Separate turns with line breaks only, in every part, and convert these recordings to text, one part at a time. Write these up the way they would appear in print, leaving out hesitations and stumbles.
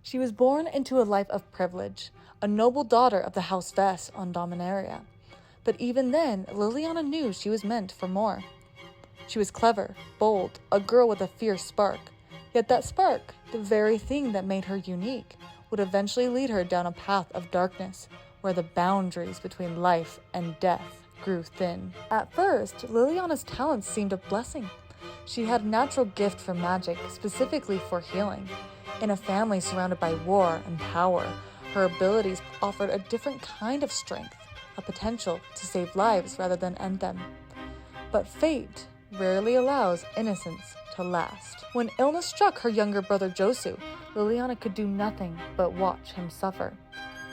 She was born into a life of privilege, a noble daughter of the House Vess on Dominaria. But even then, Liliana knew she was meant for more. She was clever, bold, a girl with a fierce spark. Yet that spark, the very thing that made her unique, would eventually lead her down a path of darkness, where the boundaries between life and death grew thin. At first, Liliana's talents seemed a blessing. She had a natural gift for magic, specifically for healing. In a family surrounded by war and power, her abilities offered a different kind of strength, a potential to save lives rather than end them. But fate rarely allows innocence to last. When illness struck her younger brother Josu, Liliana could do nothing but watch him suffer.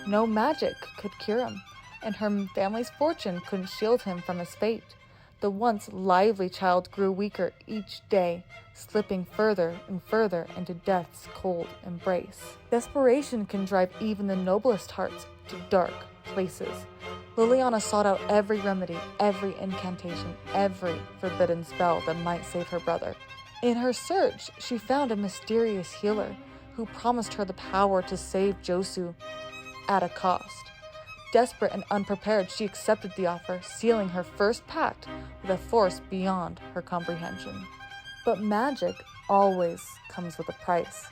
No magic could cure him, and her family's fortune couldn't shield him from his fate. The once lively child grew weaker each day, slipping further and further into death's cold embrace. Desperation can drive even the noblest hearts to dark places. Liliana sought out every remedy, every incantation, every forbidden spell that might save her brother. In her search, she found a mysterious healer who promised her the power to save Josu at a cost. Desperate and unprepared, she accepted the offer, sealing her first pact with a force beyond her comprehension. But magic always comes with a price,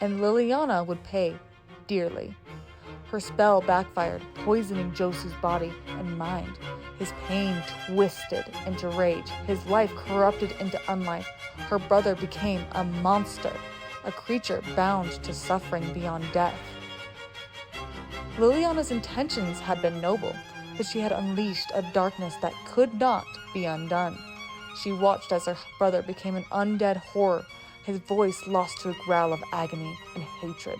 and Liliana would pay dearly. Her spell backfired, poisoning Josu's body and mind. His pain twisted into rage, his life corrupted into unlife. Her brother became a monster, a creature bound to suffering beyond death. Liliana's intentions had been noble, but she had unleashed a darkness that could not be undone. She watched as her brother became an undead horror, his voice lost to a growl of agony and hatred.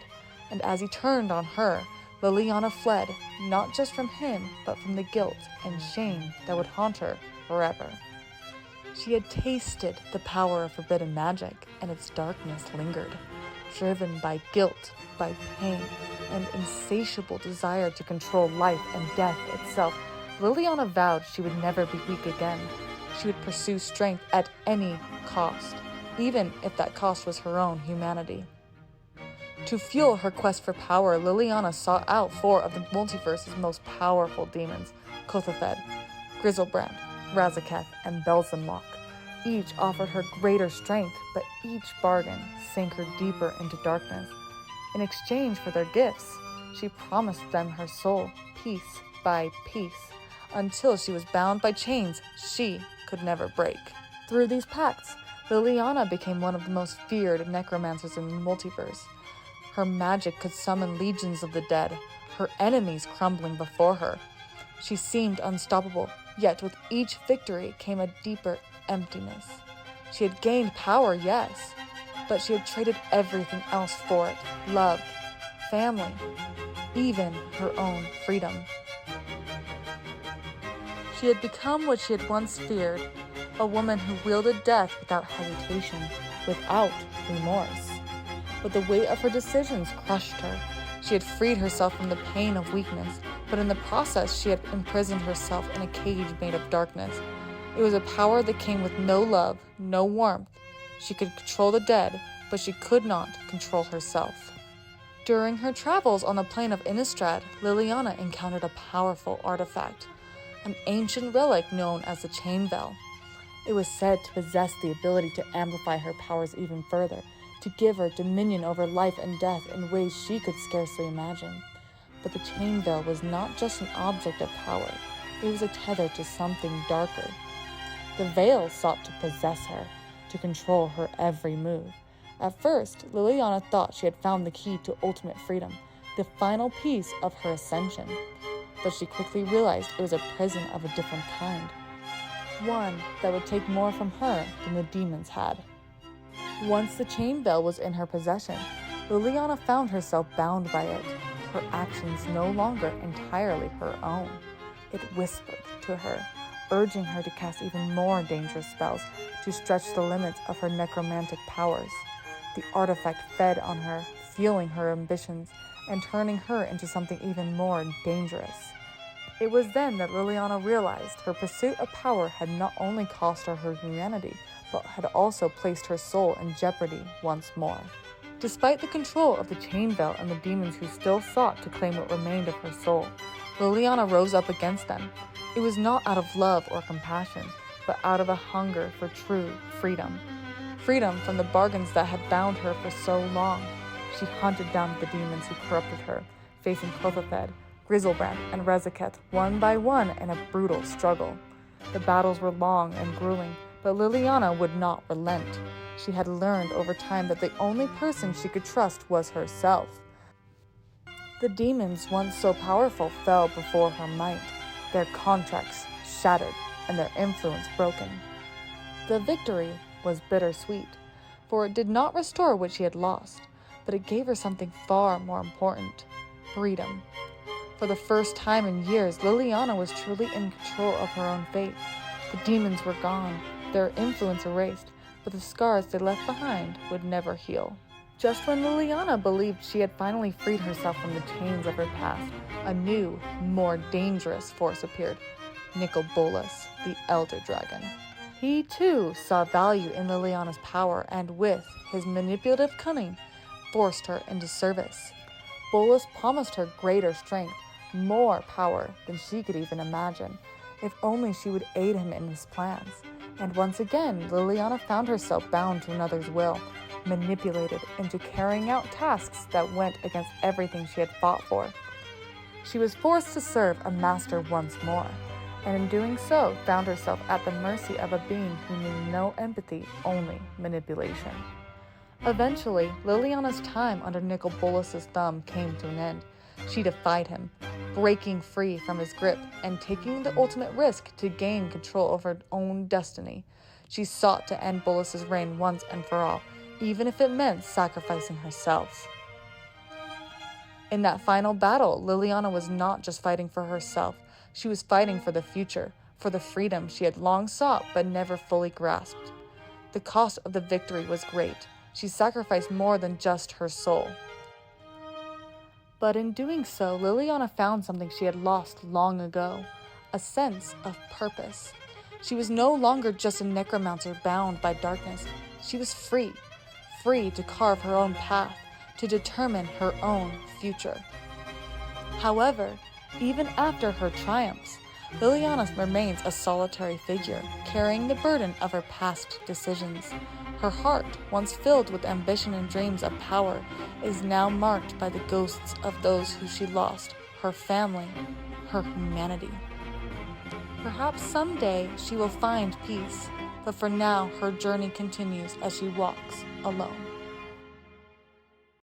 And as he turned on her, Liliana fled, not just from him, but from the guilt and shame that would haunt her forever. She had tasted the power of forbidden magic, and its darkness lingered. Driven by guilt, by pain, and insatiable desire to control life and death itself, Liliana vowed she would never be weak again. She would pursue strength at any cost, even if that cost was her own humanity. To fuel her quest for power, Liliana sought out 4 of the multiverse's most powerful demons, Kothafed, Grizzlebrand, Razaketh, and Belzenlock. Each offered her greater strength, but each bargain sank her deeper into darkness. In exchange for their gifts, she promised them her soul, piece by piece, until she was bound by chains she could never break. Through these pacts, Liliana became one of the most feared necromancers in the multiverse. Her magic could summon legions of the dead, her enemies crumbling before her. She seemed unstoppable, yet with each victory came a deeper emptiness. She had gained power, yes, but she had traded everything else for it: love, family, even her own freedom. She had become what she had once feared, a woman who wielded death without hesitation, without remorse. But the weight of her decisions crushed her. She had freed herself from the pain of weakness, but in the process she had imprisoned herself in a cage made of darkness. It was a power that came with no love, no warmth. She could control the dead, but she could not control herself. During her travels on the plane of Innistrad, Liliana encountered a powerful artifact, an ancient relic known as the Chain Bell. It was said to possess the ability to amplify her powers even further, to give her dominion over life and death in ways she could scarcely imagine. But the Chain Bell was not just an object of power, it was a tether to something darker. The Veil sought to possess her, to control her every move. At first, Liliana thought she had found the key to ultimate freedom, the final piece of her ascension. But she quickly realized it was a prison of a different kind, one that would take more from her than the demons had. Once the Chain Bell was in her possession, Liliana found herself bound by it, her actions no longer entirely her own. It whispered to her, urging her to cast even more dangerous spells, to stretch the limits of her necromantic powers. The artifact fed on her, fueling her ambitions, and turning her into something even more dangerous. It was then that Liliana realized her pursuit of power had not only cost her her humanity, but had also placed her soul in jeopardy once more. Despite the control of the Chain Veil and the demons who still sought to claim what remained of her soul, Liliana rose up against them. It was not out of love or compassion, but out of a hunger for true freedom. Freedom from the bargains that had bound her for so long. She hunted down the demons who corrupted her, facing Clothethed, Griselbrand, and Rezaket one by one in a brutal struggle. The battles were long and grueling, but Liliana would not relent. She had learned over time that the only person she could trust was herself. The demons, once so powerful, fell before her might, their contracts shattered and their influence broken. The victory was bittersweet, for it did not restore what she had lost, but it gave her something far more important: freedom. For the first time in years, Liliana was truly in control of her own fate. The demons were gone, their influence erased, but the scars they left behind would never heal. Just when Liliana believed she had finally freed herself from the chains of her past, a new, more dangerous force appeared: Nicol-Bolas, the Elder Dragon. He, too, saw value in Liliana's power and, with his manipulative cunning, forced her into service. Bolas promised her greater strength, more power than she could even imagine, if only she would aid him in his plans. And once again, Liliana found herself bound to another's will, manipulated into carrying out tasks that went against everything she had fought for. She was forced to serve a master once more, and in doing so, found herself at the mercy of a being who knew no empathy, only manipulation. Eventually, Liliana's time under Nicol-Bolas' thumb came to an end. She defied him, breaking free from his grip and taking the ultimate risk to gain control of her own destiny. She sought to end Bolas' reign once and for all, even if it meant sacrificing herself. In that final battle, Liliana was not just fighting for herself. She was fighting for the future, for the freedom she had long sought but never fully grasped. The cost of the victory was great. She sacrificed more than just her soul. But in doing so, Liliana found something she had lost long ago: a sense of purpose. She was no longer just a necromancer bound by darkness. She was free to carve her own path, to determine her own future. However, even after her triumphs, Liliana remains a solitary figure, carrying the burden of her past decisions. Her heart, once filled with ambition and dreams of power, is now marked by the ghosts of those who she lost: her family, her humanity. Perhaps someday she will find peace, but for now her journey continues as she walks alone.